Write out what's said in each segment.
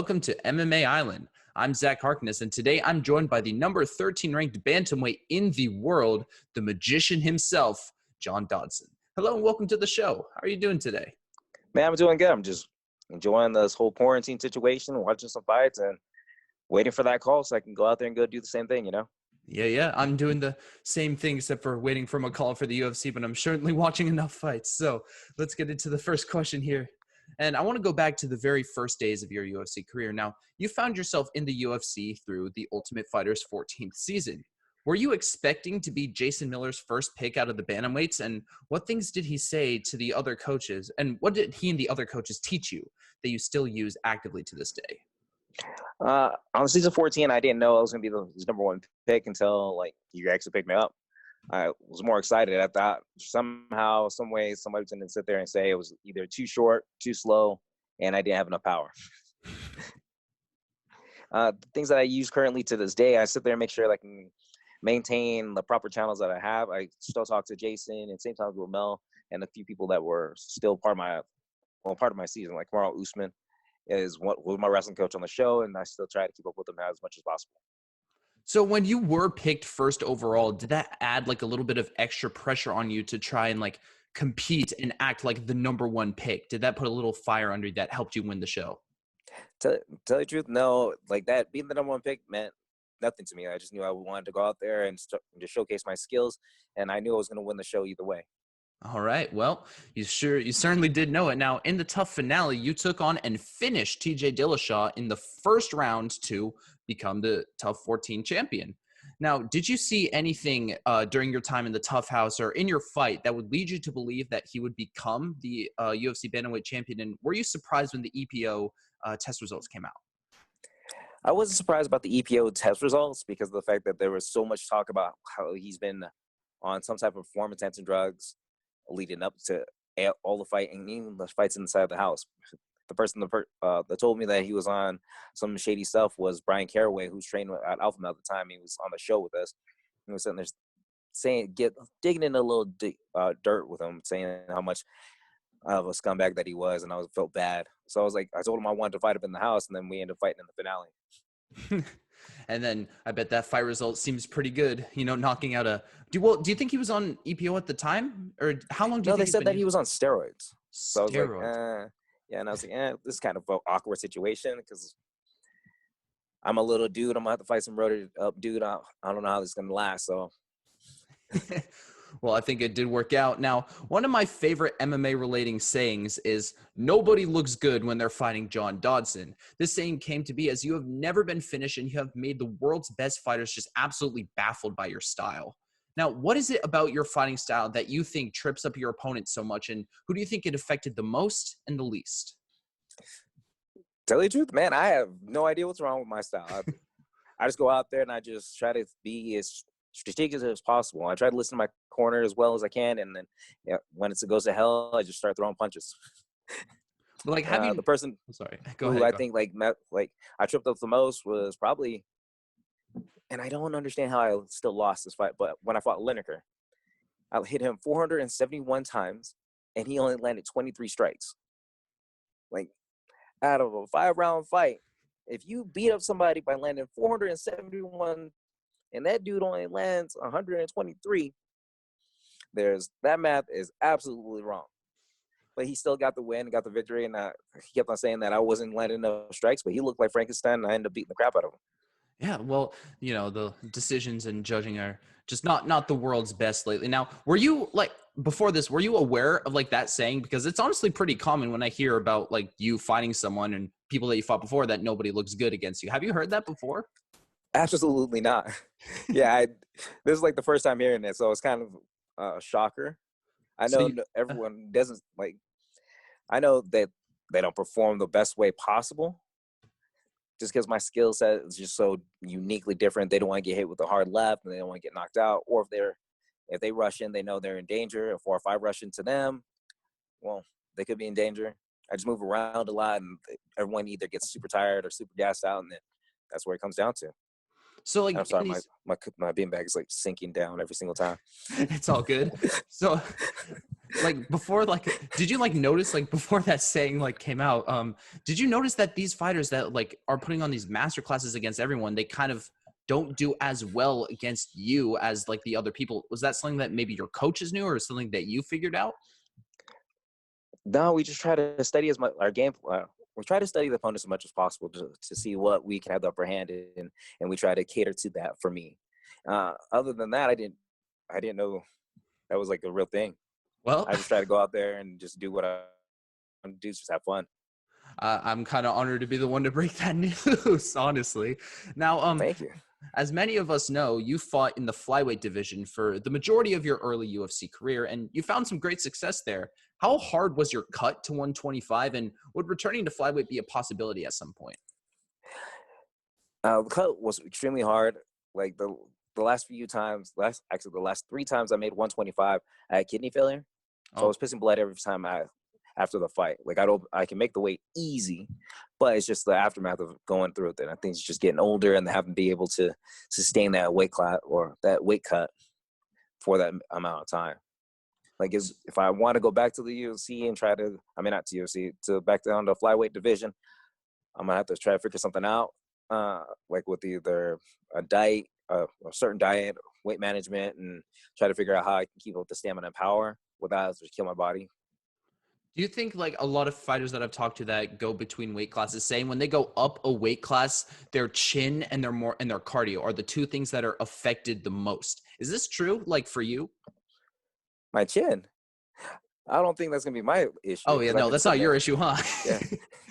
welcome to MMA Island. I'm Zach Harkness, and today I'm joined by the number 13 ranked bantamweight in the world, the magician himself, John Dodson. Hello and welcome to the show. How are you doing today? Man, I'm doing good. I'm just enjoying this whole quarantine situation, watching some fights, and waiting for that call so I can go out there and go do the same thing, you know? Yeah. I'm doing the same thing except for waiting for a call for the UFC, but I'm certainly watching enough fights. So let's get into the first question here. And I want to go back to the very first days of your UFC career. Now, you found yourself in the UFC through the Ultimate Fighter's 14th season. Were you expecting to be Jason Miller's first pick out of the bantamweights? And what things did he say to the other coaches? And what did he and the other coaches teach you that you still use actively to this day? On season 14, I didn't know I was going to be his number one pick until, you actually picked me up. I was more excited. I thought somehow, some way, somebody was going to sit there and say it was either too short, too slow, and I didn't have enough power. The things that I use currently to this day, I sit there and make sure I can maintain the proper channels that I have. I still talk to Jason and same time with Mel and a few people that were still part of my season, like Marl Usman was my wrestling coach on the show, and I still try to keep up with him as much as possible. So when you were picked first overall, did that add a little bit of extra pressure on you to try and compete and act like the number one pick? Did that put a little fire under you that helped you win the show? Tell you the truth, no. That being the number one pick meant nothing to me. I just knew I wanted to go out there and just showcase my skills, and I knew I was going to win the show either way. All right. Well, you certainly did know it. Now, in the TUF finale, you took on and finished TJ Dillashaw in the first round to become the TUF 14 champion. Now, did you see anything during your time in the TUF house or in your fight that would lead you to believe that he would become the UFC bantamweight champion? And were you surprised when the EPO test results came out? I wasn't surprised about the EPO test results because of the fact that there was so much talk about how he's been on some type of performance-enhancing drugs leading up to all the fight and even the fights inside the house. The person that told me that he was on some shady stuff was Brian Caraway, who's trained at Alpha Male at the time. He was on the show with us. He was sitting there digging in a little dirt with him, saying how much of a scumbag that he was, and I felt bad. So I told him I wanted to fight him in the house, and then we ended up fighting in the finale. And then I bet that fight result seems pretty good, knocking out do you think he was on EPO at the time? Or how long do you think? No, they said that he was on steroids. So I was yeah, and I was this is kind of an awkward situation because I'm a little dude. I'm going to have to fight some roided up dude. I don't know how this is going to last, so. Well, I think it did work out. Now, one of my favorite MMA relating sayings is nobody looks good when they're fighting John Dodson. This saying came to be as you have never been finished and you have made the world's best fighters just absolutely baffled by your style. Now, what is it about your fighting style that you think trips up your opponent so much, and who do you think it affected the most and the least? Tell you the truth, man, I have no idea what's wrong with my style. I just go out there and I just try to be as strategic as possible. I try to listen to my corner as well as I can, and then when it goes to hell, I just start throwing punches. The person I think I tripped up the most was probably, and I don't understand how I still lost this fight, but when I fought Lineker, I hit him 471 times, and he only landed 23 strikes. Out of a 5-round fight, if you beat up somebody by landing 471 and that dude only lands 123, that math is absolutely wrong. But he still got the win, got the victory, and he kept on saying that I wasn't landing enough strikes, but he looked like Frankenstein, and I ended up beating the crap out of him. Yeah, well, the decisions and judging are just not the world's best lately. Now, were you before this, were you aware of that saying? Because it's honestly pretty common when I hear about you fighting someone and people that you fought before that nobody looks good against you. Have you heard that before? Absolutely not. Yeah, this is the first time hearing it, so it's kind of a shocker. I know everyone doesn't I know that they don't perform the best way possible. Just because my skill set is just so uniquely different, they don't want to get hit with a hard left, and they don't want to get knocked out. Or if they rush in, they know they're in danger. If I rush into them, well, they could be in danger. I just move around a lot, and everyone either gets super tired or super gassed out, and then that's where it comes down to. So I'm sorry, my beanbag is sinking down every single time. It's all good. So like before, like, did you like notice like before that saying like came out? Did you notice that these fighters that like are putting on these master classes against everyone, they kind of don't do as well against you as like the other people? Was that something that maybe your coaches knew, or something that you figured out? No, we just try to study as much our game. We try to study the opponents as much as possible to see what we can have the upper hand in, and we try to cater to that. For me, other than that, I didn't know that was like a real thing. Well, I just try to go out there and just do what I want to do, just have fun. I'm kind of honored to be the one to break that news, honestly. Now, Well, thank you. as many of us know, you fought in the flyweight division for the majority of your early UFC career, and you found some great success there. How hard was your cut to 125, and would returning to flyweight be a possibility at some point? The cut was extremely hard. Like the last few times, the last 3 times I made 125, I had kidney failure, so I Oh, was pissing blood every time after the fight. Like I can make the weight easy, but it's just the aftermath of going through it. And I think it's just getting older and having to be able to sustain that weight class or that weight cut for that amount of time. Like if I want to go back to the UFC and try to, I mean not to UFC, to back down to flyweight division, I'm gonna have to try to figure something out, like with either a diet, a certain diet, weight management, and try to figure out how I can keep up the stamina and power without just kill my body. do you think like a lot of fighters that I've talked to that go between weight classes saying when they go up a weight class, their chin and their cardio are the two things that are affected the most? Is this true? Like for you? My chin, I don't think that's gonna be my issue Oh yeah, because I no, could that's just up not your there. issue, huh?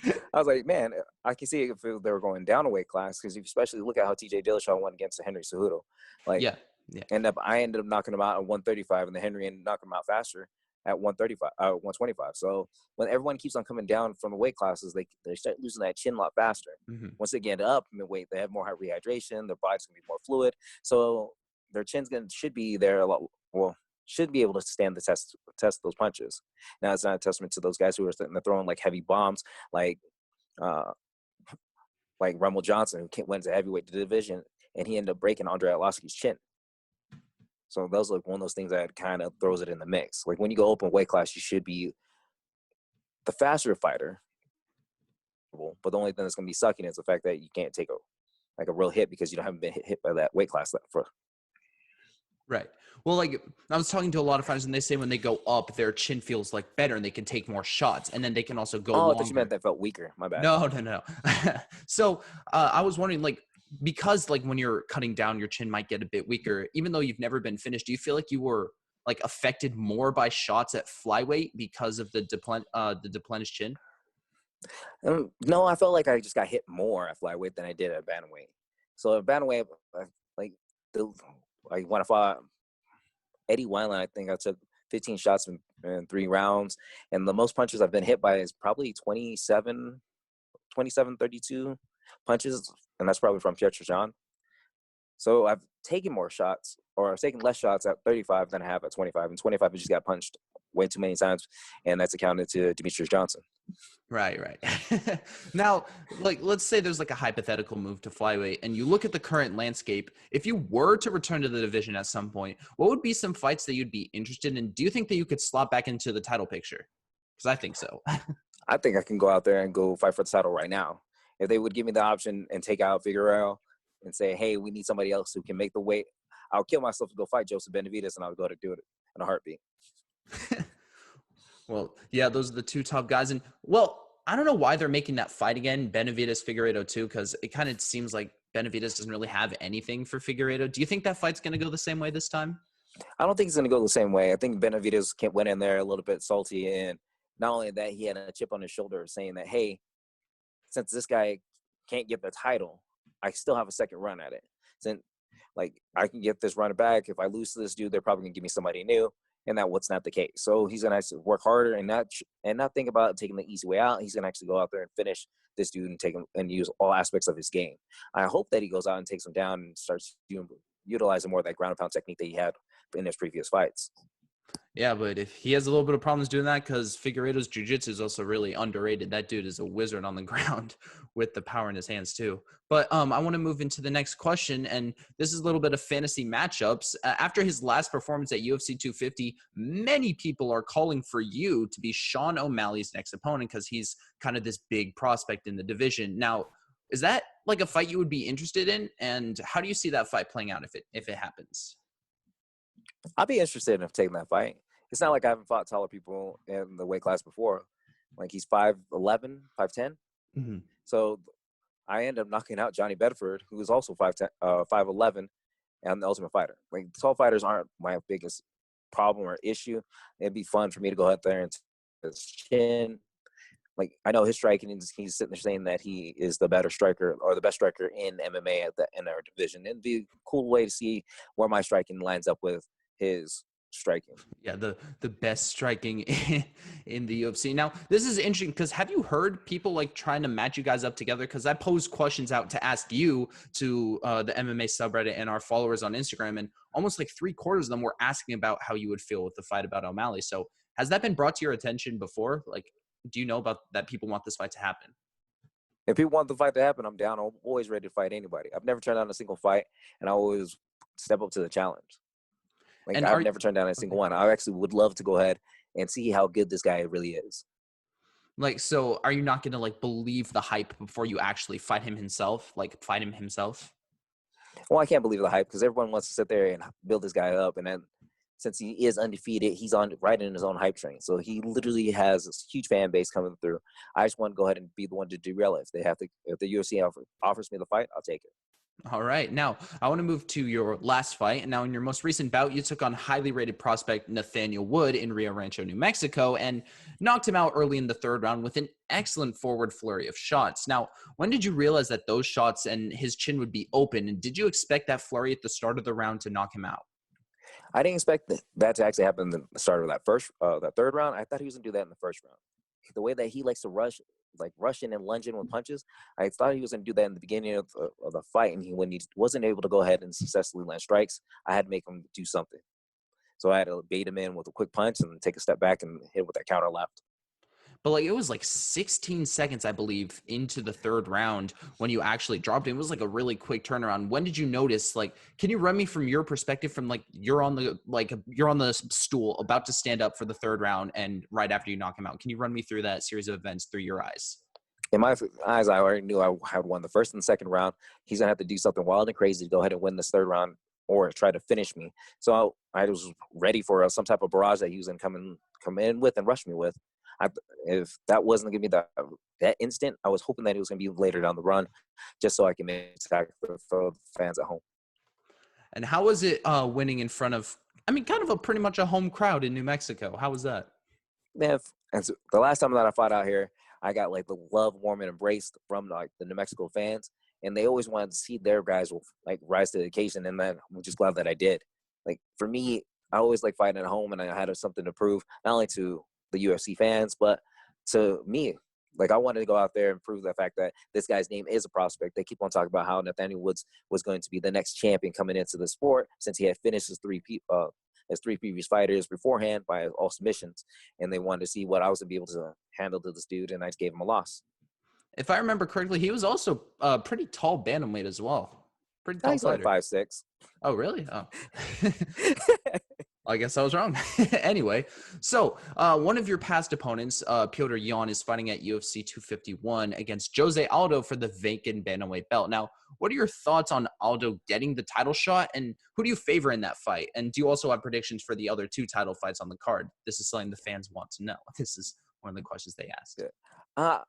Yeah, I was like, man, I can see if they were going down a weight class because especially look at how TJ Dillashaw went against Henry Cejudo. Like, Yeah, yeah. I ended up knocking him out at 135, and the Henry ended up knocking him out faster at 135, 125. So when everyone keeps on coming down from the weight classes, they start losing that chin a lot faster. Mhm. Once they get up in the weight, they have more rehydration. Their body's gonna be more fluid, so their chin's gonna should be there a lot. Well, should be able to stand the test those punches. Now it's not a testament to those guys who are throwing like heavy bombs, like uh, like Rumble Johnson, who went to heavyweight division, and he ended up breaking Andre Arlovski's chin. So those are like one of those things that kind of throws it in the mix. Like when you go open weight class, you should be the faster fighter, but the only thing that's going to be sucking is the fact that you can't take a real hit because you haven't been hit by that weight class for. Right. Well, like I was talking to a lot of fighters, and they say when they go up, their chin feels like better, and they can take more shots, and then they can also go Oh, I thought you meant longer. that felt weaker. My bad. No, no, no. So I was wondering, like, because like when you're cutting down, your chin might get a bit weaker, even though you've never been finished. Do you feel like you were like affected more by shots at flyweight because of the deplenished chin? No, I felt like I just got hit more at flyweight than I did at bantamweight. So at bantamweight, like the like when I fought Eddie Wineland, I think I took 15 shots in 3 rounds, and the most punches I've been hit by is probably 32 punches, and that's probably from Pietro John. So I've taken more shots, or I've taken less shots at 35 than I have at 25. And 25, I just got punched way too many times, and that's accounted to Demetrius Johnson. Right, right. Now, like, let's say there's like a hypothetical move to flyweight, and you look at the current landscape. If you were to return to the division at some point, what would be some fights that you'd be interested in? Do you think that you could slot back into the title picture? Because I think so. I think I can go out there and go fight for the title right now. If they would give me the option and take out Figueroa and say, hey, we need somebody else who can make the weight, I'll kill myself to go fight Joseph Benavidez, and I'll go to do it in a heartbeat. Well, yeah, those are the two top guys. And well, I don't know why they're making that fight again, Benavidez Figueiredo too, because it kind of seems like Benavidez doesn't really have anything for Figueiredo. Do you think that fight's going to go the same way this time? I don't think it's going to go the same way. I think Benavidez went in there a little bit salty, and not only that, he had a chip on his shoulder saying that, hey, since this guy can't get the title, I still have a second run at it. Since like I can get this run back. If I lose to this dude, they're probably gonna give me somebody new, and that what's not the case. So he's gonna actually work harder and not think about taking the easy way out. He's gonna actually go out there and finish this dude and take him and use all aspects of his game. I hope that he goes out and takes him down and starts utilizing more of that ground and pound technique that he had in his previous fights. Yeah, but if he has a little bit of problems doing that, because Figueiredo's jiu-jitsu is also really underrated. That dude is a wizard on the ground with the power in his hands too. But I want to move into the next question, and this is a little bit of fantasy matchups. After his last performance at UFC 250, many people are calling for you to be Sean O'Malley's next opponent because he's kind of this big prospect in the division. Now, is that like a fight you would be interested in? And how do you see that fight playing out if it happens? I'd be interested in taking that fight. It's not like I haven't fought taller people in the weight class before. Like he's 5'11", 5'10". Mhm. So I end up knocking out Johnny Bedford, who is also 5'10", 5'11", and the Ultimate Fighter. Like tall fighters aren't my biggest problem or issue. It'd be fun for me to go out there and take his chin. Like I know his striking, he's sitting there saying that he is the better striker or the best striker in MMA in our division. It'd be a cool way to see where my striking lines up with his striking. Yeah, the best striking in the UFC. Now, this is interesting because have you heard people like trying to match you guys up together? Because I posed questions out to ask you to the MMA subreddit and our followers on Instagram, and almost like 3/4 of them were asking about how you would feel with the fight about O'Malley. So, has that been brought to your attention before? Like, do you know about that? People want this fight to happen. If people want the fight to happen, I'm down. I'm always ready to fight anybody. I've never turned down a single fight, and I always step up to the challenge. Like And I've are never turned down a single okay. one. I actually would love to go ahead and see how good this guy really is. Like, so are you not going to like believe the hype before you actually fight him himself? Like, fight him himself? Well, I can't believe the hype because everyone wants to sit there and build this guy up, and then since he is undefeated, he's on right in his own hype train. So he literally has this huge fan base coming through. I just want to go ahead and be the one to derail it. If the UFC offers me the fight, I'll take it. All right. Now, I want to move to your last fight. And now, in your most recent bout, you took on highly rated prospect Nathaniel Wood in Rio Rancho, New Mexico, and knocked him out early in the third round with an excellent forward flurry of shots. Now, when did you realize that those shots and his chin would be open? And did you expect that flurry at the start of the round to knock him out? I didn't expect that to actually happen in the start of that third round. I thought he was gonna do that in the first round. The way that he likes to rush in and lunge in with punches, I thought he was gonna do that in the beginning of the fight, and when he wasn't able to go ahead and successfully land strikes, I had to make him do something. So I had to bait him in with a quick punch and take a step back and hit with that counter left. But like it was like 16 seconds, I believe, into the third round when you actually dropped it. It was like a really quick turnaround. When did you notice? Like, can you run me from your perspective from like you're on the stool about to stand up for the third round and right after you knock him out? Can you run me through that series of events through your eyes? In my eyes, I already knew I had won the first and second round. He's gonna have to do something wild and crazy to go ahead and win this third round or try to finish me. So I was ready for some type of barrage that he was gonna come in with and rush me with. I, if that wasn't gonna give me that instant, I was hoping that it was gonna be later down the run, just so I can make it for the fans at home. And how was it winning in front of, I mean, kind of a pretty much a home crowd in New Mexico? How was that? Man, and so the last time that I fought out here, I got like the love, warm, and embraced from like the New Mexico fans, and they always wanted to see their guys like rise to the occasion. And man, I'm just glad that I did. Like for me, I always like fighting at home, and I had something to prove not only to the UFC fans but to me. Like I wanted to go out there and prove the fact that this guy's name is a prospect. They keep on talking about how Nathaniel Woods was going to be the next champion coming into the sport since he had finished his three previous fighters beforehand by all submissions, and they wanted to see what I was going to be able to handle to this dude, and I just gave him a loss. If I remember correctly, he was also a pretty tall bantamweight as well. Pretty tall He's only fighter. 5'6". Oh, really? Oh. I guess I was wrong. Anyway, so one of your past opponents, Piotr Jan, is fighting at UFC 251 against Jose Aldo for the vacant bantamweight belt. Now, what are your thoughts on Aldo getting the title shot, and who do you favor in that fight? And do you also have predictions for the other two title fights on the card? This is something the fans want to know. This is one of the questions they asked. Yeah. Uh,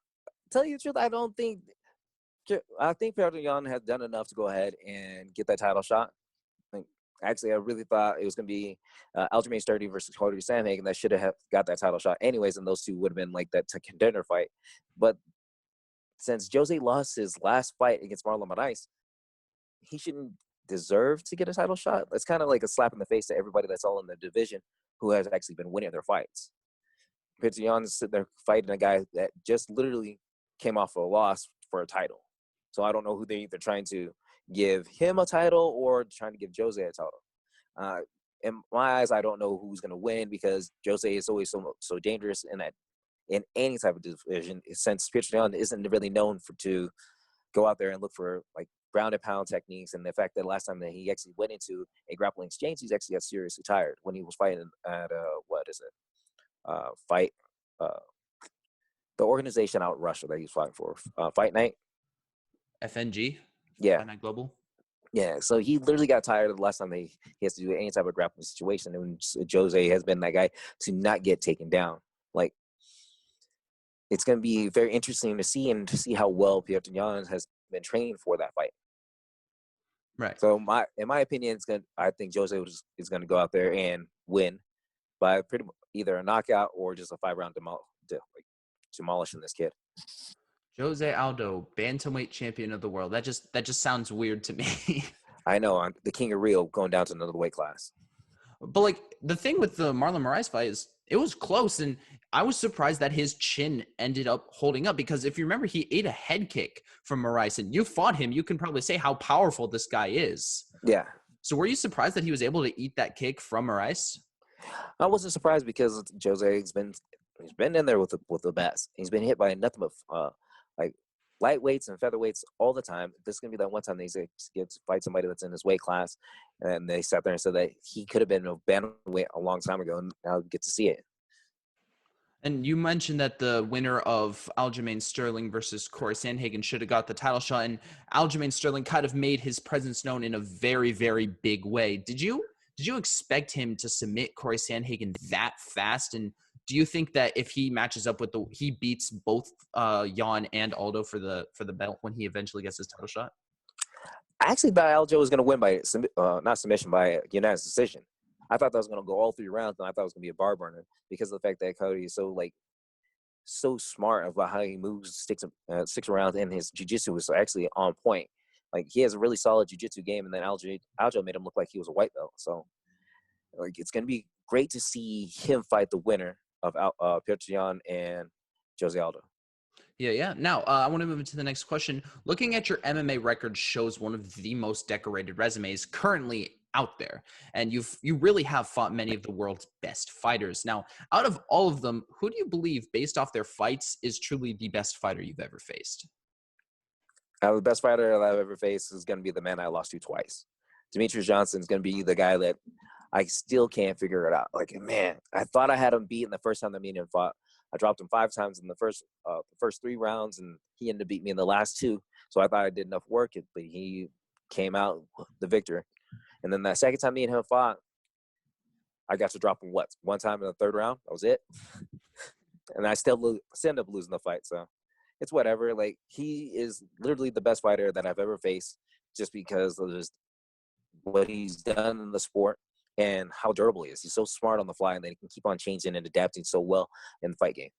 tell you the truth, I think Piotr Jan has done enough to go ahead and get that title shot. Like, actually, I really thought it was going to be Aljamain Sturdy versus Cody Sandhagen that should have got that title shot anyways, and those two would have been like that contender fight. But since Jose lost his last fight against Marlon Moraes, he shouldn't deserve to get a title shot. It's kind of like a slap in the face to everybody that's all in the division who has actually been winning their fights. Piotr Jan is sitting there fighting a guy that just literally came off a loss for a title. So I don't know who they're either trying to give him a title or trying to give Jose a title. in my eyes, I don't know who's going to win because Jose is always so dangerous in any type of division. Since Patreon isn't really known to go out there and look for like ground and pound techniques, and the fact that last time that he actually went into a grappling exchange, he's actually got seriously tired when he was fighting at fight the organization out in Russia that he was fighting for, Fight Night. FNG. Yeah. Fight Night Global. Yeah, so he literally got tired of the last time he has to do any type of grappling situation, and Jose has been that guy to not get taken down. Like, it's going to be very interesting to see how well Piotr Jan has been trained for that fight. Right. So in my opinion, I think Jose is going to go out there and win by pretty much either a knockout or just a 5-round demolishing this kid. Jose Aldo, bantamweight champion of the world. That just sounds weird to me. I know, I'm the king of Rio going down to another weight class. But like the thing with the Marlon Moraes fight is it was close, and I was surprised that his chin ended up holding up because if you remember, he ate a head kick from Moraes, and you fought him. You can probably say how powerful this guy is. Yeah. So were you surprised that he was able to eat that kick from Moraes? I wasn't surprised because Jose's been in there with the best. He's been hit by nothing but like lightweights and featherweights all the time. This is gonna be that one time that he gets to fight somebody that's in his weight class, and they sat there and said that he could have been a bantamweight a long time ago, and now get to see it. And you mentioned that the winner of Aljamain Sterling versus Corey Sandhagen should have got the title shot, and Aljamain Sterling kind of made his presence known in a very, very big way. Did you expect him to submit Corey Sandhagen that fast? And do you think that if he matches up with he beats both Jan and Aldo for the belt when he eventually gets his title shot? I actually thought Aljo was going to win by not submission, by unanimous decision. I thought that was going to go all 3 rounds, and I thought it was going to be a bar burner because of the fact that Cody is so smart about how he moves, sticks around, and his jiu-jitsu is actually on point. Like, he has a really solid jiu-jitsu game, and then Aljo made him look like he was a white belt. So, like, it's going to be great to see him fight the winner of Petr Yan and Jose Aldo. Yeah. Now, I want to move into the next question. Looking at your MMA record shows one of the most decorated resumes currently out there. And you really have fought many of the world's best fighters. Now, out of all of them, who do you believe, based off their fights, is truly the best fighter you've ever faced? The best fighter that I've ever faced is going to be the man I lost to twice. Demetrius Johnson is going to be the guy that I still can't figure it out. Like, man, I thought I had him beaten the first time that me and him fought. I dropped him 5 times in the first 3 rounds, and he ended up beating me in the last 2. So I thought I did enough work, but he came out the victor. And then that second time me and him fought, I got to drop him, 1 time in the 3rd round? That was it. And I still ended up losing the fight. So it's whatever. Like, he is literally the best fighter that I've ever faced just because of just what he's done in the sport and how durable he is. He's so smart on the fly, and then he can keep on changing and adapting so well in the fight game.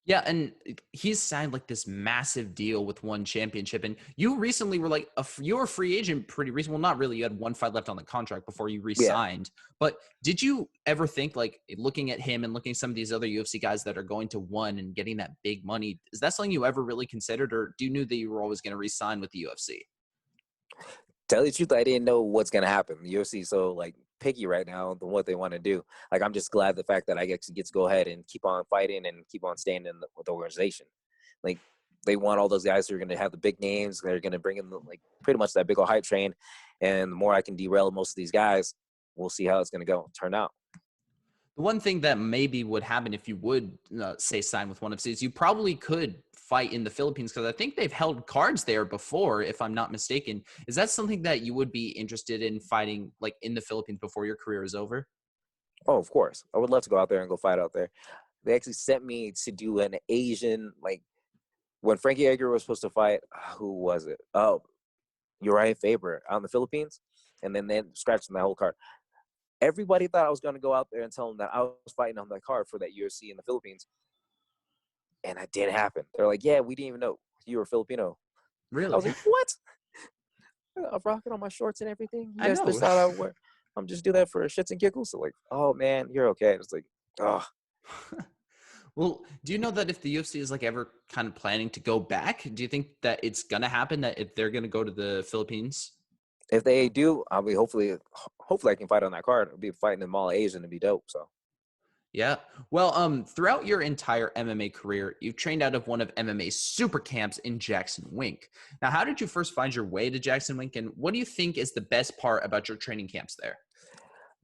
Yeah, and he's signed like this massive deal with one championship. And you recently were like, you were a free agent pretty recent. Well, not really. You had 1 fight left on the contract before you re-signed. Yeah. But did you ever think, like, looking at him and looking at some of these other UFC guys that are going to one and getting that big money, is that something you ever really considered, or do you knew that you were always going to re-sign with the UFC? Tell you the truth, I didn't know what's going to happen. The UFC is so, like, picky right now on what they want to do. Like, I'm just glad the fact that I get to go ahead and keep on fighting and keep on staying with the organization. Like, they want all those guys who are going to have the big names. They're going to bring in, like, pretty much that big old hype train. And the more I can derail most of these guys, we'll see how it's going to turn out. The one thing that maybe would happen if you would say sign with one of these, you probably could fight in the Philippines, because I think they've held cards there before, if I'm not mistaken. Is that something that you would be interested in fighting, like, in the Philippines before your career is over? Oh, of course. I would love to go out there and go fight out there. They actually sent me to do an Asian, like, when Frankie Edgar was supposed to fight, who was it? Oh, Uriah Faber out in the Philippines. And then they scratched my whole card. Everybody thought I was going to go out there and tell them that I was fighting on that card for that UFC in the Philippines. And that didn't happen. They're like, yeah, we didn't even know you were Filipino. Really? I was like, what? I'm rocking on my shorts and everything. You guys just thought I would wear. I'm just do that for shits and giggles. So, like, oh, man, you're okay. It's like, oh. Well, do you know that if the UFC is, like, ever kind of planning to go back, do you think that it's going to happen, that if they're going to go to the Philippines? If they do, I'll be hopefully I can fight on that card. I'll be fighting in Mall Asian to be dope. So Yeah. Well, throughout your entire MMA career, you've trained out of one of MMA's super camps in Jackson Wink. Now, how did you first find your way to Jackson Wink, and what do you think is the best part about your training camps there?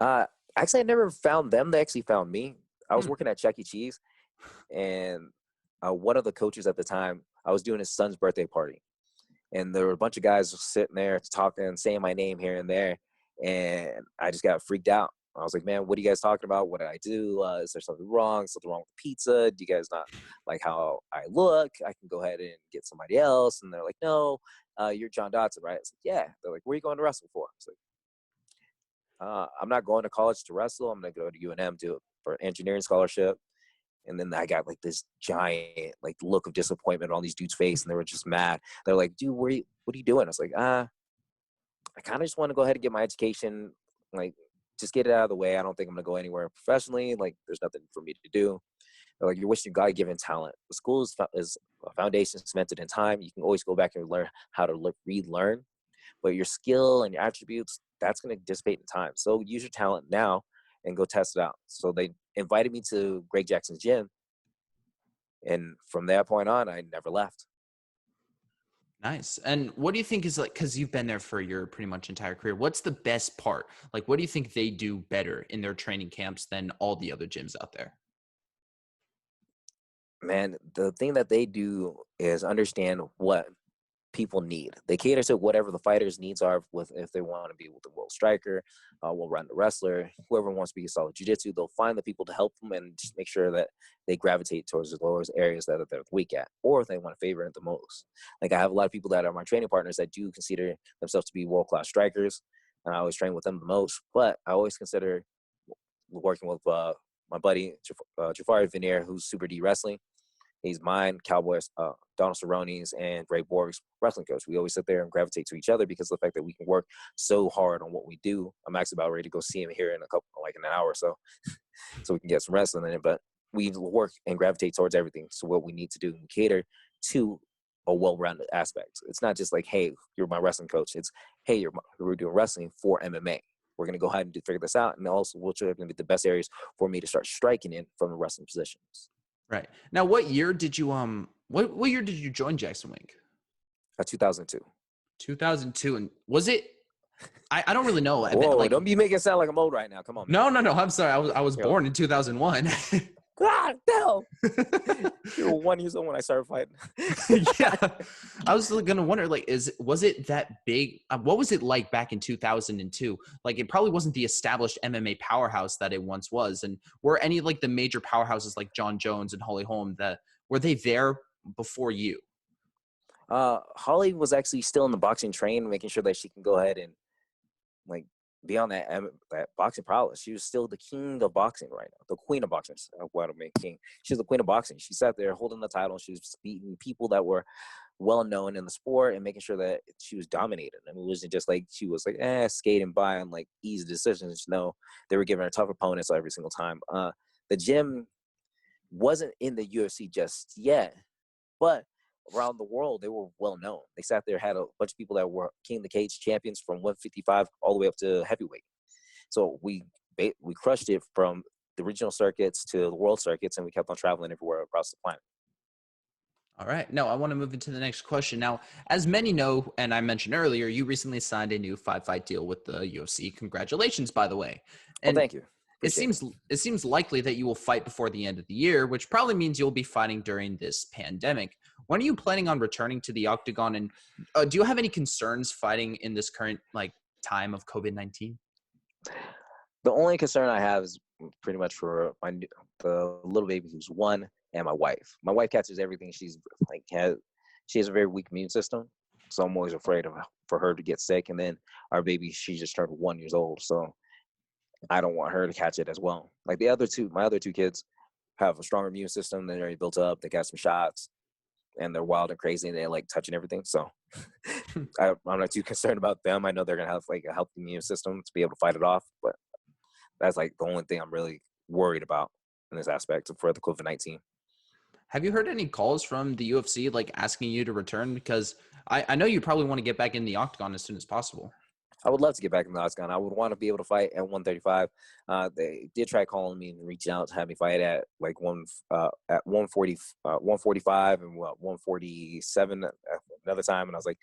uh, actually, I never found them. They actually found me. I was Hmm. working at Chuck E. Cheese, and one of the coaches at the time, I was doing his son's birthday party, and there were a bunch of guys sitting there talking, saying my name here and there, and I just got freaked out. I was like, man, what are you guys talking about? What did I do? Is there something wrong? Something wrong with the pizza? Do you guys not like how I look? I can go ahead and get somebody else. And they're like, no, you're John Dodson, right? It's like, yeah. They're like, where are you going to wrestle for? It's like, I'm not going to college to wrestle. I'm going to go to UNM for engineering scholarship. And then I got like this giant like look of disappointment on these dudes' face, and they were just mad. They're like, dude, what are you doing? I was like, I kind of just want to go ahead and get my education, like just get it out of the way. I don't think I'm gonna go anywhere professionally. Like there's nothing for me to do. They're like, you're wasting God-given talent. The school is a foundation cemented in time. You can always go back and learn how to relearn, but your skill and your attributes, that's gonna dissipate in time. So use your talent now and go test it out. So they invited me to Greg Jackson's gym, and from that point on, I never left. Nice. And what do you think is like, because you've been there for your pretty much entire career, what's the best part? Like, what do you think they do better in their training camps than all the other gyms out there? Man, the thing that they do is understand what people need. They cater to whatever the fighter's needs are. With if they want to be with the world striker, will run the wrestler, whoever wants to be a solid jiu-jitsu, they'll find the people to help them and just make sure that they gravitate towards the lowest areas that they're weak at, or if they want to favor it the most. Like I have a lot of people that are my training partners that do consider themselves to be world-class strikers, and I always train with them the most. But I always consider working with my buddy Jafari Veneer, who's Super D Wrestling. He's mine, Cowboys, Donald Cerrone's, and Ray Borg's wrestling coach. We always sit there and gravitate to each other because of the fact that we can work so hard on what we do. I'm actually about ready to go see him here in an hour or so, so we can get some wrestling in it. But we work and gravitate towards everything. So what we need to do and cater to a well-rounded aspect. It's not just like, hey, you're my wrestling coach. It's, hey, we're doing wrestling for MMA. We're going to go ahead and figure this out. And also, which are going to be the best areas for me to start striking in from the wrestling positions. Right. Now, what year did you what year did you join Jackson Wink? 2002. 2002. And was it I don't really know. I bet Whoa, like don't be making it sound like I'm old right now. Come on, man. no. I'm sorry. I was Yo. born in 2001. God, hell. You were 1 year old when I started fighting. Yeah. I was gonna wonder, like, was it that big? What was it like back in 2002? Like, it probably wasn't the established MMA powerhouse that it once was. And were any like the major powerhouses like John Jones and Holly Holm were they there before you? Holly was actually still in the boxing train, making sure that she can go ahead and like be on that boxing prowess. She was still the king of boxing right now, the queen of boxing. What I mean, king. She was the queen of boxing. She sat there holding the title. She was beating people that were well known in the sport and making sure that she was dominated. I mean, it wasn't just like she was like skating by on like easy decisions. No, they were giving her tough opponents every single time. The gym wasn't in the UFC just yet, but around the world, they were well known. They sat there, had a bunch of people that were King of the Cage champions from 155 all the way up to heavyweight. So we crushed it from the regional circuits to the world circuits, and we kept on traveling everywhere across the planet. All right. Now, I want to move into the next question. Now, as many know, and I mentioned earlier, you recently signed a new 5-fight deal with the UFC. Congratulations, by the way. Well, And thank you. it seems likely that you will fight before the end of the year, which probably means you'll be fighting during this pandemic. When are you planning on returning to the octagon? And do you have any concerns fighting in this current like time of COVID-19? The only concern I have is pretty much for the little baby who's 1 and my wife. My wife catches everything. She has a very weak immune system, so I'm always afraid for her to get sick. And then our baby, she just turned 1 year old, so I don't want her to catch it as well. Like my other two kids have a stronger immune system. They're already built up. They got some shots, and they're wild and crazy, and they like touching everything. So I'm not too concerned about them. I know they're gonna have like a healthy immune system to be able to fight it off, but that's like the only thing I'm really worried about in this aspect for the COVID-19. Have you heard any calls from the UFC like asking you to return? Because I know you probably want to get back in the octagon as soon as possible. I would love to get back in the octagon. I would want to be able to fight at 135. They did try calling me and reaching out to have me fight at like at 140, 145 and 147 another time. And I was like,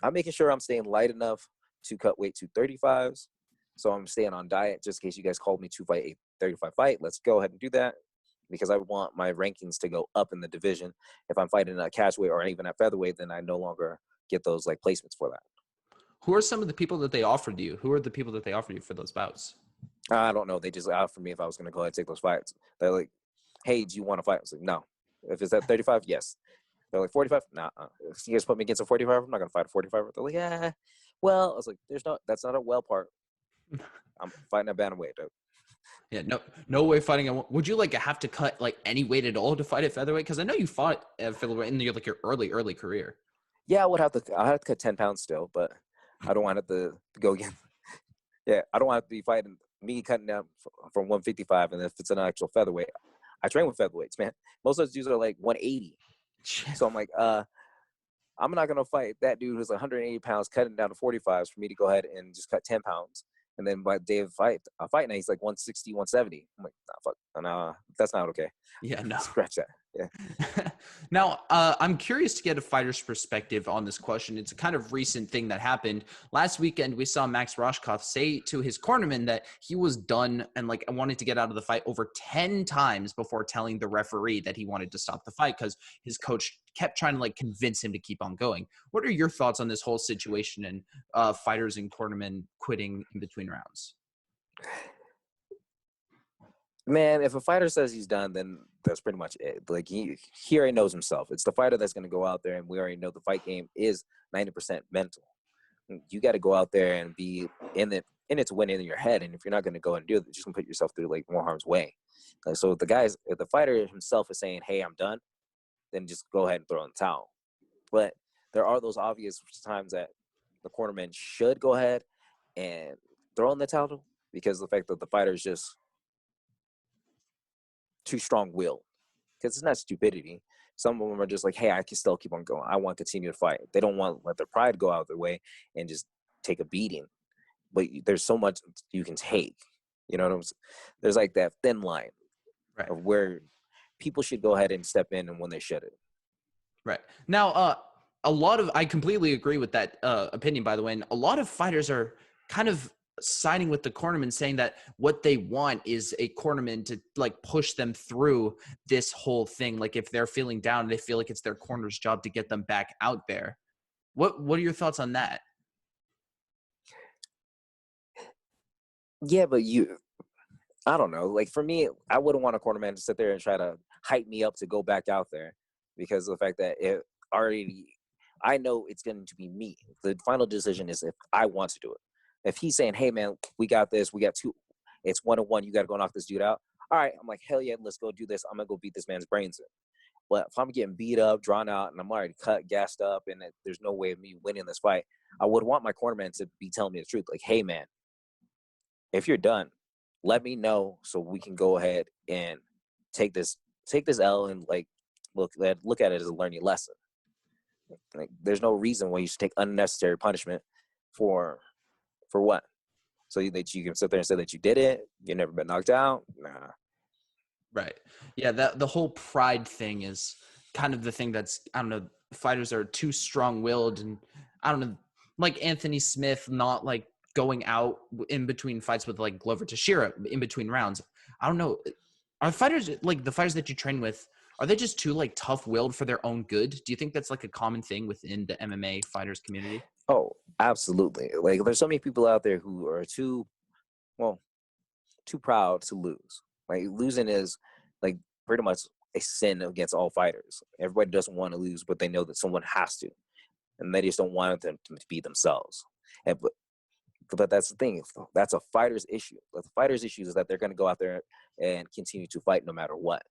I'm making sure I'm staying light enough to cut weight to 35s. So I'm staying on diet just in case you guys called me to fight a 35 fight. Let's go ahead and do that because I want my rankings to go up in the division. If I'm fighting at catchweight or even at featherweight, then I no longer get those like placements for that. Who are some of the people that they offered you? Who are the people that they offered you for those bouts? I don't know. They just offered me if I was going to go ahead and take those fights. They're like, hey, do you want to fight? I was like, no. If it's at 35, yes. They're like, 45? Nah. If you guys put me against a 45, I'm not going to fight a 45. They're like, yeah. Well, I was like, that's not a well part. I'm fighting a bantamweight, dude. Yeah, no way fighting. Would you like have to cut like any weight at all to fight at featherweight? Because I know you fought at featherweight in your early career. Yeah, I have to cut 10 pounds still, but I don't want it to go again. Yeah, I don't want to be fighting me cutting down from 155, and if it's an actual featherweight, I train with featherweights, man. Most of those dudes are like 180. So I'm like, I'm not gonna fight that dude who's 180 pounds cutting down to 45s for me to go ahead and just cut 10 pounds. And then by the day of a fight night, he's like 160, 170. I'm like, nah, fuck, nah, that's not okay. Yeah, no. Scratch that. Yeah. Now, I'm curious to get a fighter's perspective on this question. It's a kind of recent thing that happened. Last weekend, we saw Max Roshkoff say to his cornerman that he was done and like wanted to get out of the fight over 10 times before telling the referee that he wanted to stop the fight because his coach kept trying to like convince him to keep on going. What are your thoughts on this whole situation and fighters and cornermen quitting in between rounds? Man, if a fighter says he's done, then that's pretty much it. Like he already knows himself. It's the fighter that's going to go out there, and we already know the fight game is 90% mental. You got to go out there and be in it to win in your head. And if you're not going to go and do it, you're just going to put yourself through like more harm's way. So if the fighter himself is saying, "Hey, I'm done," then just go ahead and throw in the towel. But there are those obvious times that the cornerman should go ahead and throw in the towel because of the fact that the fighter is just too strong-willed. Because it's not stupidity. Some of them are just like, hey, I can still keep on going. I want to continue to fight. They don't want to let their pride go out of their way and just take a beating. But there's so much you can take. You know what I'm saying? There's like that thin line of where people should go ahead and step in and when they shouldn't. Right. Now, I completely agree with that opinion, by the way. And a lot of fighters are kind of siding with the cornerman, saying that what they want is a cornerman to like push them through this whole thing. Like if they're feeling down, they feel like it's their corner's job to get them back out there. What are your thoughts on that? Yeah, but I don't know. Like for me, I wouldn't want a cornerman to sit there and try to hype me up to go back out there because of the fact that I know it's going to be me. The final decision is if I want to do it. If he's saying, hey, man, we got this. We got two. It's 1-on-1. You got to go knock this dude out. All right. I'm like, hell yeah, let's go do this. I'm going to go beat this man's brains in. But if I'm getting beat up, drawn out, and I'm already cut, gassed up, and there's no way of me winning this fight, I would want my cornerman to be telling me the truth. Like, hey, man, if you're done, let me know so we can go ahead and take this L and like look at it as a learning lesson. Like, there's no reason why you should take unnecessary punishment for what? So that you can sit there and say that you did it, you've never been knocked out? Nah. Right. Yeah, the whole pride thing is kind of the thing that's, I don't know, fighters are too strong-willed and I don't know, like Anthony Smith not like going out in between fights with like Glover Teixeira in between rounds. I don't know. Are fighters like the fighters that you train with, are they just too like tough-willed for their own good? Do you think that's like a common thing within the MMA fighters community? Oh, absolutely. Like there's so many people out there who are too proud to lose. Like losing is like pretty much a sin against all fighters. Everybody doesn't want to lose, but they know that someone has to. And they just don't want them to be themselves. But that's the thing. That's a fighter's issue. The fighter's issue is that they're going to go out there and continue to fight no matter what.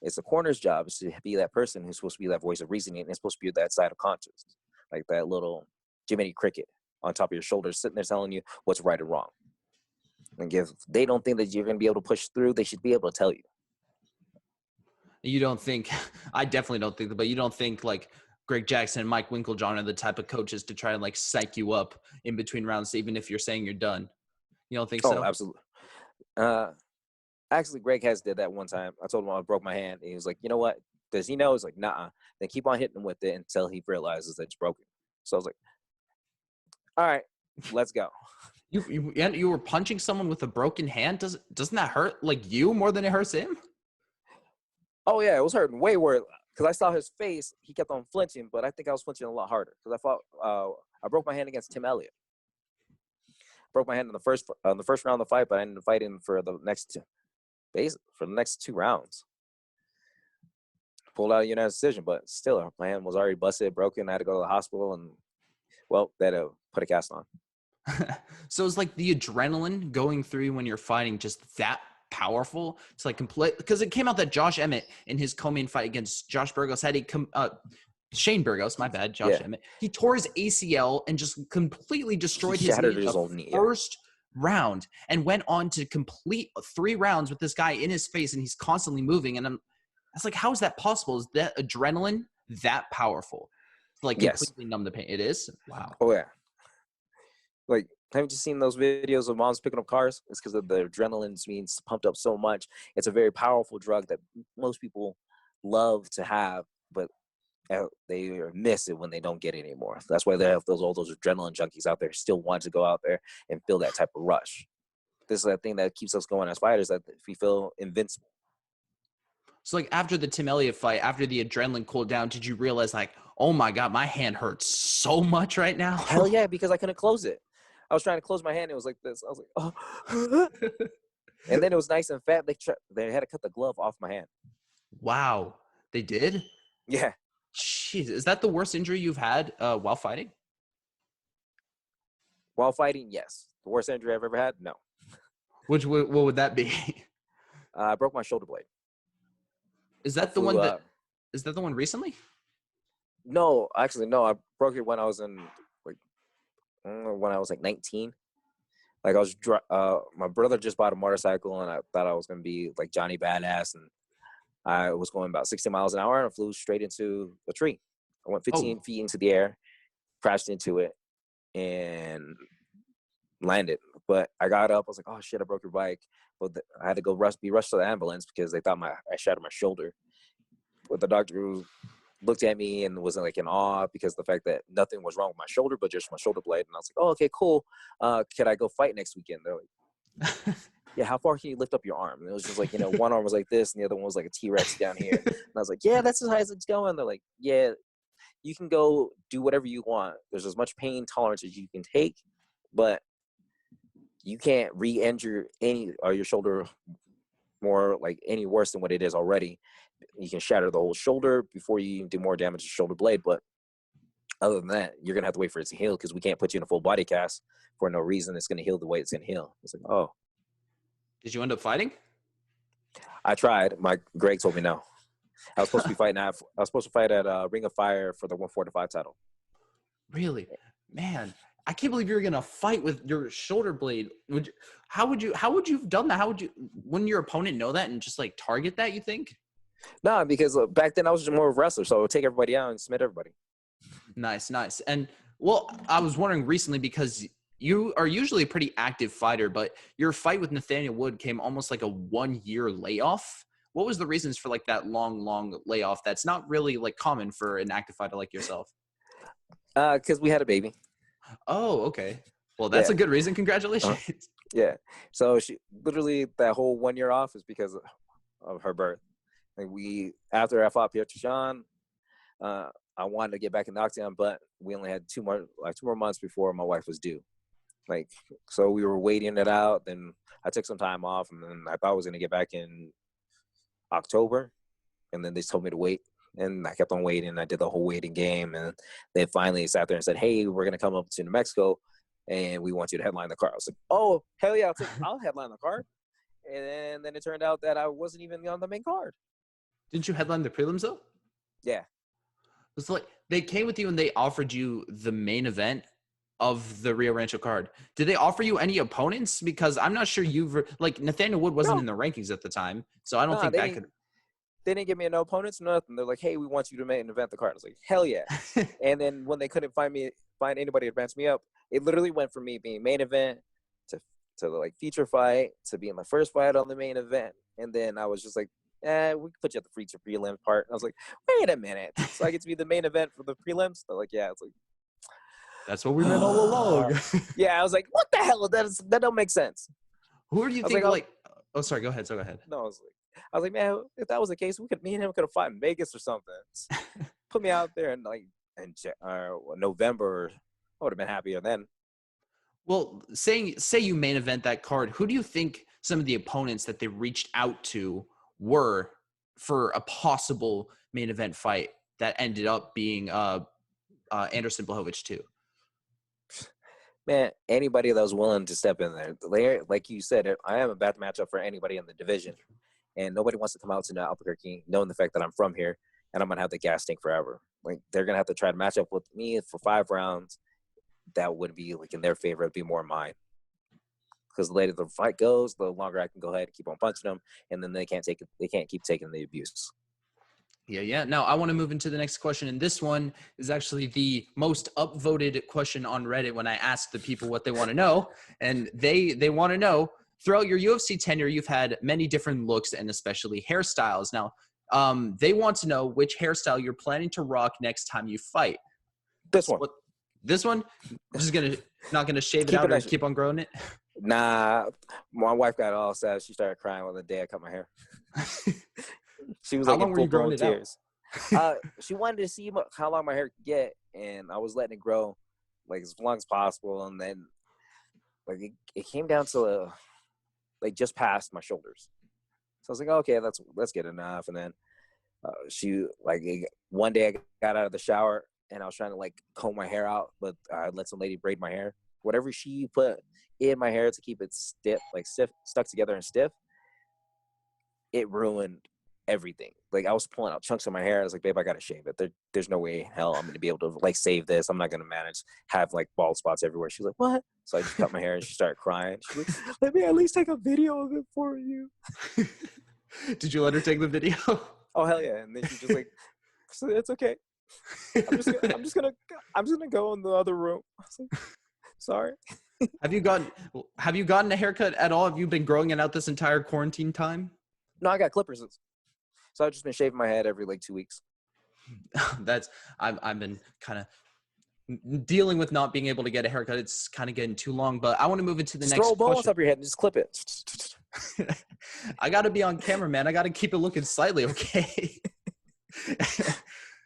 It's the corner's job is to be that person who's supposed to be that voice of reasoning and it's supposed to be that side of conscience. Like that little Jiminy Cricket on top of your shoulders sitting there telling you what's right or wrong. And if they don't think that you're going to be able to push through, they should be able to tell you. You don't think, I definitely don't think, but you don't think like Greg Jackson and Mike Winklejohn are the type of coaches to try and like psych you up in between rounds, even if you're saying you're done. You don't think Oh, so? absolutely. Uh, Actually, Greg has did that one time. I told him I broke my hand, and he was like, "You know what? Does he know?" He's like, "Nah." Then keep on hitting him with it until he realizes that it's broken. So I was like, "All right, let's go." You were punching someone with a broken hand. Doesn't that hurt like you more than it hurts him? Oh yeah, it was hurting way worse because I saw his face. He kept on flinching, but I think I was flinching a lot harder because I thought I broke my hand against Tim Elliott. Broke my hand in the first round of the fight, but I ended up fighting for the next two rounds. Pulled out a unanimous decision, but still, my hand was already busted, broken. I had to go to the hospital, and well, they had to put a cast on. So it's like the adrenaline going through when you're fighting just that powerful. It's like complete because it came out that Josh Emmett in his co-main fight against Josh Burgos had Shane Burgos, my bad, Josh Emmett. He tore his ACL and just completely destroyed his knee in the first round and went on to complete 3 rounds with this guy in his face, and he's constantly moving. And I was like, how is that possible? Is that adrenaline that powerful? Like completely numb the pain. It is? Wow. Oh yeah. Like, haven't you seen those videos of moms picking up cars? It's because of the adrenaline being pumped up so much. It's a very powerful drug that most people love to have, but they miss it when they don't get it anymore. That's why they have all those adrenaline junkies out there still want to go out there and feel that type of rush. This is the thing that keeps us going as fighters, that we feel invincible. So like after the Tim Elliott fight, after the adrenaline cooled down, did you realize like, oh my God, my hand hurts so much right now? Hell yeah, because I couldn't close it. I was trying to close my hand. It was like this. I was like, oh. And then it was nice and fat. They had to cut the glove off my hand. Wow. They did? Yeah. Jeez. Is that the worst injury you've had while fighting? While fighting, yes. The worst injury I've ever had? No. What would that be? I broke my shoulder blade. Is that the one recently? No, actually, no. I broke it when I was like 19. Like my brother just bought a motorcycle, and I thought I was gonna be like Johnny Badass, and I was going about 60 miles an hour, and I flew straight into a tree. I went 15 feet into the air, crashed into it, and landed. But I got up. I was like, "Oh shit, I broke your bike." But I had to go be rushed to the ambulance because they thought I shattered my shoulder. But the doctor looked at me and was like in awe because the fact that nothing was wrong with my shoulder, but just my shoulder blade. And I was like, "Oh, okay, cool. Could I go fight next weekend?" They're like, "Yeah, how far can you lift up your arm?" And it was just like, one arm was like this, and the other one was like a T-Rex down here. And I was like, "Yeah, that's as high as it's going." They're like, "Yeah, you can go do whatever you want. There's as much pain tolerance as you can take, but you can't re-injure your shoulder more like any worse than what it is already. You can shatter the whole shoulder before you even do more damage to the shoulder blade, but other than that, you're gonna have to wait for it to heal because we can't put you in a full body cast for no reason. It's gonna heal the way it's gonna heal." It's like, oh. Did you end up fighting? I tried. Greg told me no. I was supposed to be fighting. I was supposed to fight at Ring of Fire for the 145 title. Really, man. I can't believe you're gonna fight with your shoulder blade. How would you have done that? Wouldn't your opponent know that and just like target that? You think? No, because back then I was just more of a wrestler, so I would take everybody out and submit everybody. Nice. And well, I was wondering recently because you are usually a pretty active fighter, but your fight with Nathaniel Wood came almost like a 1-year layoff. What was the reasons for like that long layoff? That's not really like common for an active fighter like yourself. Because we had a baby. Oh, okay. Well, that's a good reason. Congratulations. Yeah. So she literally that whole 1 year off is because of her birth. Like after I fought Pierre Tchon, I wanted to get back in the octagon, but we only had 2 more months before my wife was due. Like, so we were waiting it out. Then I took some time off, and then I thought I was going to get back in October, and then they told me to wait. And I kept on waiting. I did the whole waiting game, and they finally sat there and said, "Hey, we're gonna come up to New Mexico, and we want you to headline the card." I was like, "Oh, hell yeah, I'll headline the card." And then it turned out that I wasn't even on the main card. Didn't you headline the prelims though? Yeah. It was like they came with you and they offered you the main event of the Rio Rancho card. Did they offer you any opponents? Because I'm not sure Nathaniel Wood wasn't in the rankings at the time, so I don't think that could. They didn't give me no opponents, nothing. They're like, hey, we want you to main event the card. I was like, hell yeah. And then when they couldn't find anybody to advance me up, it literally went from me being main event to like feature fight to being my first fight on the main event. And then I was just like, we can put you at the feature prelim part. And I was like, wait a minute. So I get to be the main event for the prelims? They're like, yeah. It's like, that's what we meant all along. yeah, I was like, what the hell? That don't make sense. Who do you think like oh, sorry, go ahead. No, I was like, man, if that was the case, me and him could have fought in Vegas or something. Put me out there in November. I would have been happier then. Well, say you main event that card, who do you think some of the opponents that they reached out to were for a possible main event fight that ended up being Anderson Blachowicz too? Man, anybody that was willing to step in there. Like you said, I am a bad matchup for anybody in the division. And nobody wants to come out to Albuquerque knowing the fact that I'm from here and I'm going to have the gas tank forever. Like, they're going to have to try to match up with me for 5 rounds. That would be, like, in their favor. It'd be more mine. Because the later the fight goes, the longer I can go ahead and keep on punching them. And then they can't keep taking the abuse. Yeah. Now, I want to move into the next question. And this one is actually the most upvoted question on Reddit when I asked the people what they want to know. And they want to know, throughout your UFC tenure, you've had many different looks and especially hairstyles. Now, they want to know which hairstyle you're planning to rock next time you fight. This one. This one? I'm just not gonna shave it out or keep on growing it? Nah. My wife got all sad. She started crying on the day I cut my hair. She was like, how long were you growing tears. She wanted to see how long my hair could get, and I was letting it grow like as long as possible. And then like it came down to like just past my shoulders. So I was like, okay, that's good enough. And then she one day I got out of the shower and I was trying to like comb my hair out, but I let some lady braid my hair. Whatever she put in my hair to keep it stiff, stuck together and stiff, it ruined everything. Like, I was pulling out chunks of my hair. I was like, babe, I gotta shave it. There's no way in hell I'm gonna be able to like save this. I'm not gonna manage have like bald spots everywhere. She's like, what? So I just cut my hair and she started crying. She's like, let me at least take a video of it for you. Did you let her take the video? Oh hell yeah. And then she's just like, so it's okay. I'm just gonna go in the other room. I was like, sorry. Have you gotten a haircut at all? Have you been growing it out this entire quarantine time? No, I got clippers. So I've just been shaving my head every like 2 weeks. I've been kind of dealing with not being able to get a haircut. It's kind of getting too long, but I want to move into the next question. Throw balls question. up your head and just clip it. I got to be on camera, man. I got to keep it looking slightly okay.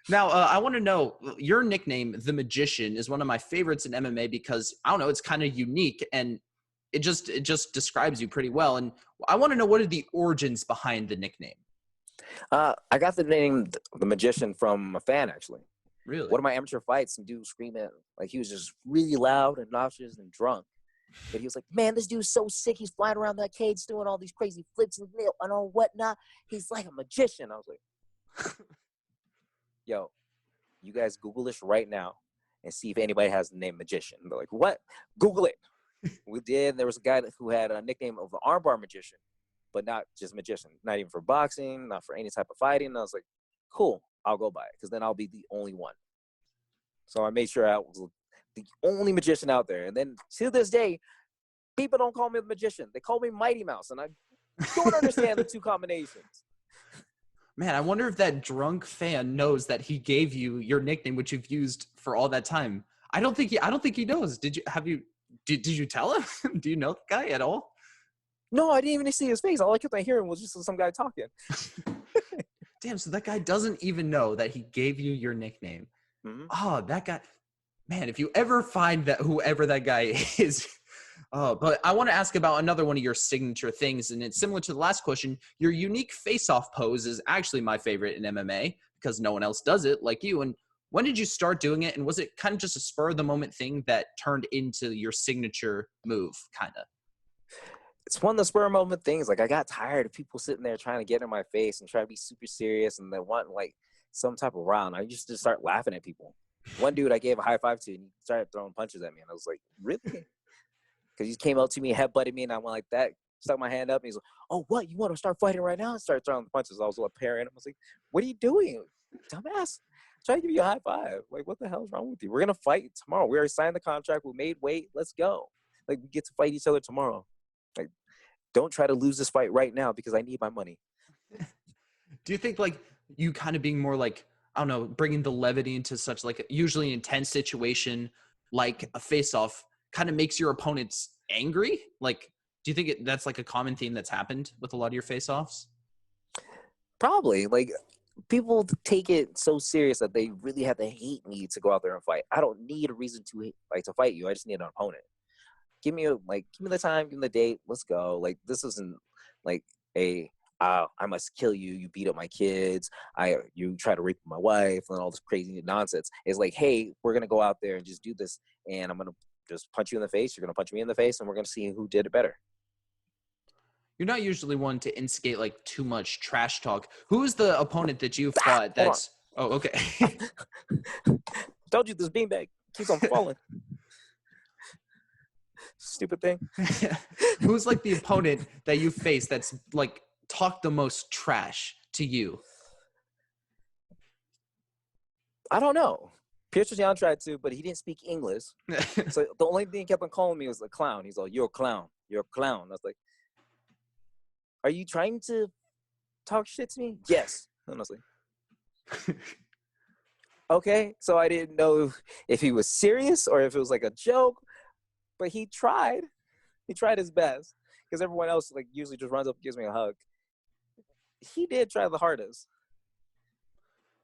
Now, I want to know, your nickname, The Magician, is one of my favorites in MMA because, I don't know, it's kind of unique and it just describes you pretty well. And I want to know, what are the origins behind the nickname? I got the name The Magician from a fan, actually. Really? One of my amateur fights, some dude screaming, like he was just really loud and obnoxious and drunk. But he was like, man, this dude's so sick. He's flying around that cage doing all these crazy flips and all whatnot. He's like a magician. I was like, yo, you guys Google this right now and see if anybody has the name Magician. They're like, what? Google it. We did. There was a guy who had a nickname of the Armbar Magician, but not just magician, not even for boxing, not for any type of fighting. And I was like, cool, I'll go by it because then I'll be the only one. So I made sure I was the only magician out there. And then to this day, people don't call me the Magician. They call me Mighty Mouse, and I don't understand the two combinations. Man, I wonder if that drunk fan knows that he gave you your nickname, which you've used for all that time. I don't think he knows. Did you tell him? Do you know the guy at all? No, I didn't even see his face. All I kept on hearing was just some guy talking. Damn, so that guy doesn't even know that he gave you your nickname. Mm-hmm. Oh, that guy. Man, if you ever find that whoever that guy is. But I want to ask about another one of your signature things, and it's similar to the last question. Your unique face-off pose is actually my favorite in MMA because no one else does it like you. And when did you start doing it? And was it kind of just a spur-of-the-moment thing that turned into your signature move, kind of? It's one of the spur-of-the-moment things. Like, I got tired of people sitting there trying to get in my face and try to be super serious, and they want, like, some type of round. I used to start laughing at people. One dude I gave a high five to, and he started throwing punches at me, and I was like, really? Because he came up to me, headbutted me, and I went like that. stuck my hand up, and he's like, "Oh, what? You want to start fighting right now?" And started throwing punches. I was like, parrying him. I was like, "What are you doing, dumbass? Try to give you a high five. Like, what the hell's wrong with you? We're gonna fight tomorrow. We already signed the contract. We made weight. Let's go. Like, we get to fight each other tomorrow. Like, don't try to lose this fight right now because I need my money." Do you think like you kind of being more like, I don't know, bringing the levity into such like a usually intense situation like a face-off kind of makes your opponents angry? Like, do you think that's like a common theme that's happened with a lot of your face-offs? Probably. Like, people take it so serious that they really have to hate me to go out there and fight. I don't need a reason to to fight you. I just need an opponent. Give me the time, give me the date. Let's go. Like, this isn't like a I must kill you. You beat up my kids. You try to rape my wife and all this crazy nonsense. It's like, hey, we're gonna go out there and just do this, and I'm gonna just punch you in the face. You're gonna punch me in the face, and we're gonna see who did it better. You're not usually one to instigate like too much trash talk. Who's the opponent that you fought Hold on. that's oh okay. Told you this beanbag keeps on falling. Stupid thing. Who's like the opponent that you face that's like talked the most trash to you? I don't know. Pierce tried to, but he didn't speak English. So the only thing he kept on calling me was a clown. He's like, "You're a clown. You're a clown." I was like, "Are you trying to talk shit to me?" "Yes." And I was like, okay. So I didn't know if he was serious or if it was like a joke, but he tried. He tried his best because everyone else like usually just runs up and gives me a hug. He did try the hardest.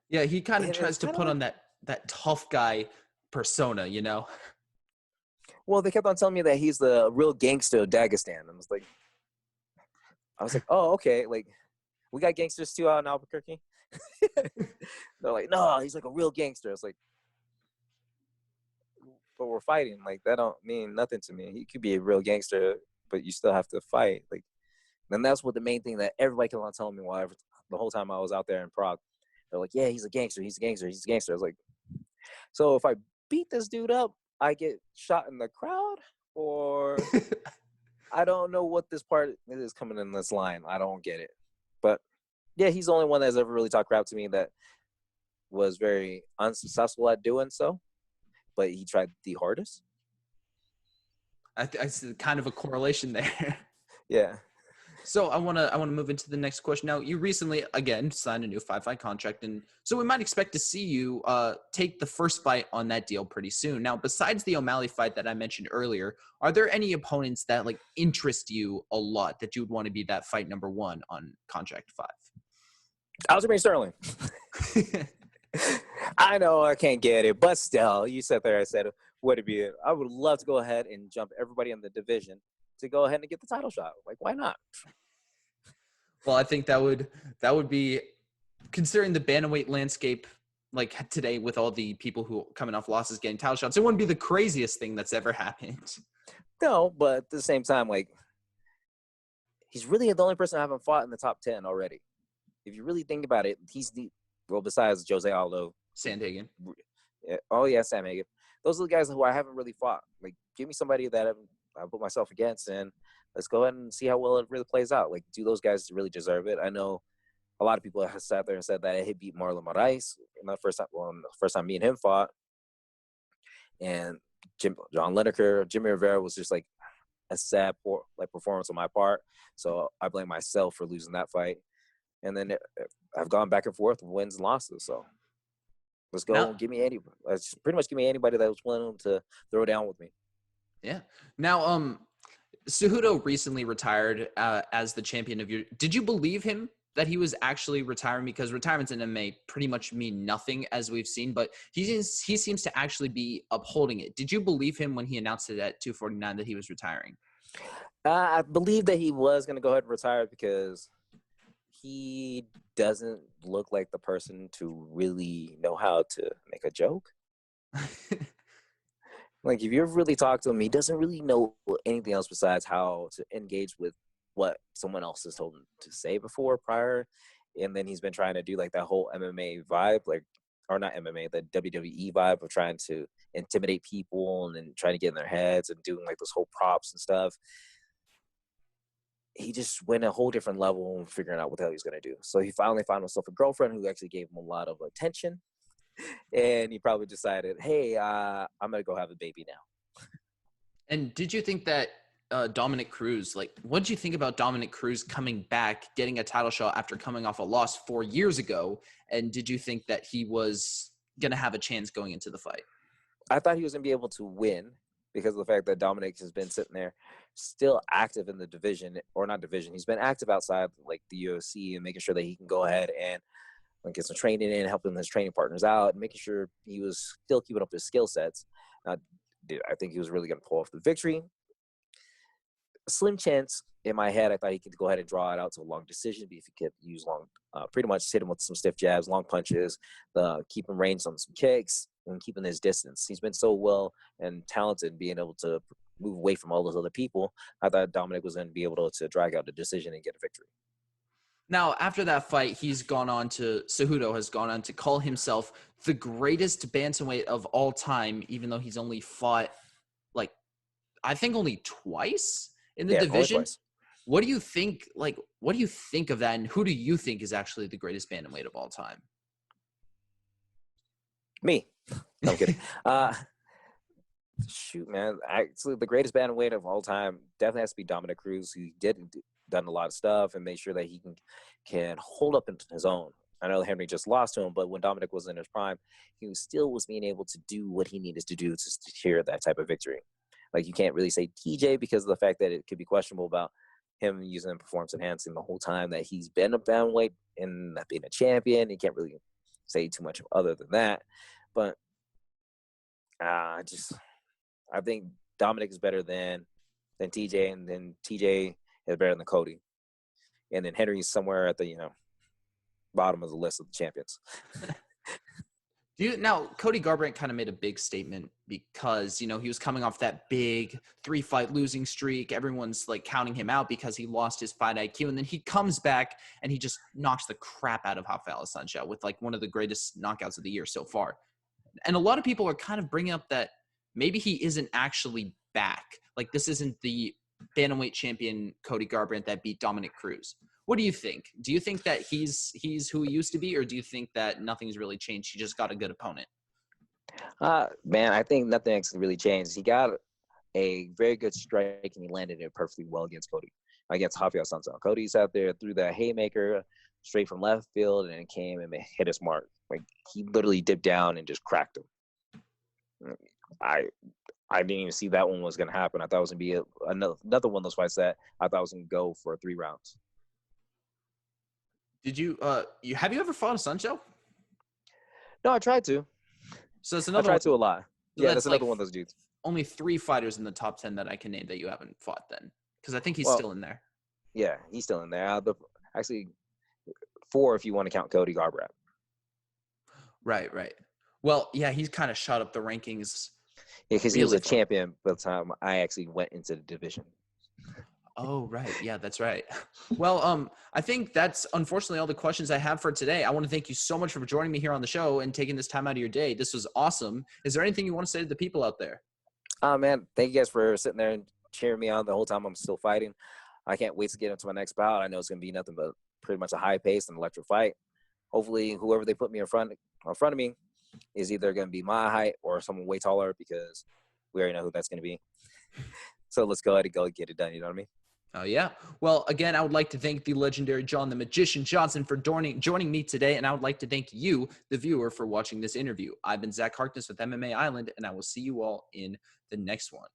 Yeah, he kind of And tries it's to kind of put like, on that tough guy persona, you know? well, they kept on telling me that he's the real gangster of Dagestan. And I was like, oh, okay. Like, we got gangsters too out in Albuquerque. They're like, no, he's like a real gangster. It's like, but we're fighting. Like, that don't mean nothing to me. He could be a real gangster, but you still have to fight. Like, and that's what the main thing that everybody kept on telling me the whole time I was out there in Prague. They're like, yeah, he's a gangster. He's a gangster. He's a gangster. I was like, so if I beat this dude up, I get shot in the crowd, or I don't know what this part is coming in this line. I don't get it. But yeah, he's the only one that's ever really talked crap to me that was very unsuccessful at doing so. But he tried the hardest. I see kind of a correlation there. Yeah. So I want to move into the next question. Now, you recently again signed a new 5-fight contract, and so we might expect to see you take the first fight on that deal pretty soon. Now, besides the O'Malley fight that I mentioned earlier, are there any opponents that like interest you a lot that you would want to be that fight number 1 on contract 5? Aljamain Sterling. I know I can't get it, but still, you sat there and said, would it be? I would love to go ahead and jump everybody in the division to go ahead and get the title shot. Like, why not? Well, I think that would be, considering the bantamweight landscape like today with all the people who coming off losses getting title shots, it wouldn't be the craziest thing that's ever happened. No, but at the same time, like, he's really the only person I haven't fought in the top 10 already. If you really think about it, besides Jose Aldo. Sandhagen. Oh, yeah, Sam Hagen. Those are the guys who I haven't really fought. Like, give me somebody that I put myself against, and let's go ahead and see how well it really plays out. Like, do those guys really deserve it? I know a lot of people have sat there and said that he beat Marlon Moraes in the first time me and him fought. And John Lineker, Jimmy Rivera was just like a sad performance on my part. So I blame myself for losing that fight. And then I've gone back and forth with wins and losses. So let's go. Now, Give me anybody that was willing to throw down with me. Yeah. Now, Cejudo recently retired as the champion of your. Did you believe him that he was actually retiring? Because retirements in MMA pretty much mean nothing, as we've seen. But he seems to actually be upholding it. Did you believe him when he announced it at 249 that he was retiring? I believe that he was going to go ahead and retire because he doesn't look like the person to really know how to make a joke. Like, if you ever really talk to him, he doesn't really know anything else besides how to engage with what someone else has told him to say prior. And then he's been trying to do like that whole MMA vibe, or not MMA, the WWE vibe of trying to intimidate people and then trying to get in their heads and doing like those whole props and stuff. he just went a whole different level and figuring out what the hell he's going to do. So he finally found himself a girlfriend who actually gave him a lot of attention. And he probably decided, hey, I'm going to go have a baby now. And did you think that Dominic Cruz, like, what did you think about Dominic Cruz coming back, getting a title shot after coming off a loss 4 years ago? And did you think that he was going to have a chance going into the fight? I thought he was going to be able to win because of the fact that Dominic has been sitting there still active in the division, or not division. He's been active outside like the UFC and making sure that he can go ahead and get some training in, helping his training partners out, and making sure he was still keeping up his skill sets. I think he was really going to pull off the victory. A slim chance in my head. I thought he could go ahead and draw it out to a long decision, but if he could use long, pretty much hit him with some stiff jabs, long punches, keep him ranged on some kicks, and keeping his distance. He's been so well and talented being able to move away from all those other people. I thought Dominic was going to be able to drag out the decision and get a victory. Now, after that fight, Cejudo has gone on to call himself the greatest bantamweight of all time, even though he's only fought, like, I think only twice in the division. What do you think? Like, what do you think of that? And who do you think is actually the greatest bantamweight of all time? Me. No, I'm kidding. Shoot, man. Actually, the greatest bantamweight of all time definitely has to be Dominic Cruz, who done a lot of stuff and made sure that he can hold up into his own. I know Henry just lost to him, but when Dominic was in his prime, he still was being able to do what he needed to do to secure that type of victory. Like, you can't really say TJ because of the fact that it could be questionable about him using performance enhancing the whole time that he's been a bantamweight and not being a champion. You can't really say too much other than that. But I think Dominic is better than TJ, and then TJ is better than Cody. And then Henry's somewhere at the, bottom of the list of the champions. Now, Cody Garbrandt kind of made a big statement because, he was coming off that big 3-fight losing streak. Everyone's like counting him out because he lost his fight IQ. And then he comes back and he just knocks the crap out of Rafael Sancho with like one of the greatest knockouts of the year so far. And a lot of people are kind of bringing up that maybe he isn't actually back. Like, this isn't the bantamweight champion Cody Garbrandt that beat Dominic Cruz. What do you think? Do you think that he's who he used to be, or do you think that nothing's really changed? He just got a good opponent. Man, I think nothing's really changed. He got a very good strike, and he landed it perfectly well against Rafael Sancho. Cody's out there, threw that haymaker straight from left field, and it came and hit his mark. Like, he literally dipped down and just cracked him. I didn't even see that one was going to happen. I thought it was going to be another one of those fights that I thought was going to go for 3 rounds. Did you have you ever fought a Sancho? No, I tried to. So it's another. I tried to a lot. So yeah, that's another one of those dudes. Only 3 fighters in the top 10 that I can name that you haven't fought then, because I think he's still in there. Yeah, he's still in there. Actually, 4 if you want to count Cody Garbrandt. Right. Well, yeah, he's kind of shot up the rankings. Yeah, because he was a champion by the time I actually went into the division. Oh, right. Yeah, that's right. Well, I think that's unfortunately all the questions I have for today. I want to thank you so much for joining me here on the show and taking this time out of your day. This was awesome. Is there anything you want to say to the people out there? Man, thank you guys for sitting there and cheering me on the whole time I'm still fighting. I can't wait to get into my next bout. I know it's going to be nothing but pretty much a high-paced and electric fight. Hopefully, whoever they put me in front of me is either going to be my height or someone way taller, because we already know who that's going to be. So let's go ahead and go get it done. You know what I mean? Oh, yeah. Well, again, I would like to thank the legendary John the Magician Johnson for joining me today, and I would like to thank you, the viewer, for watching this interview. I've been Zach Harkness with MMA Island, and I will see you all in the next one.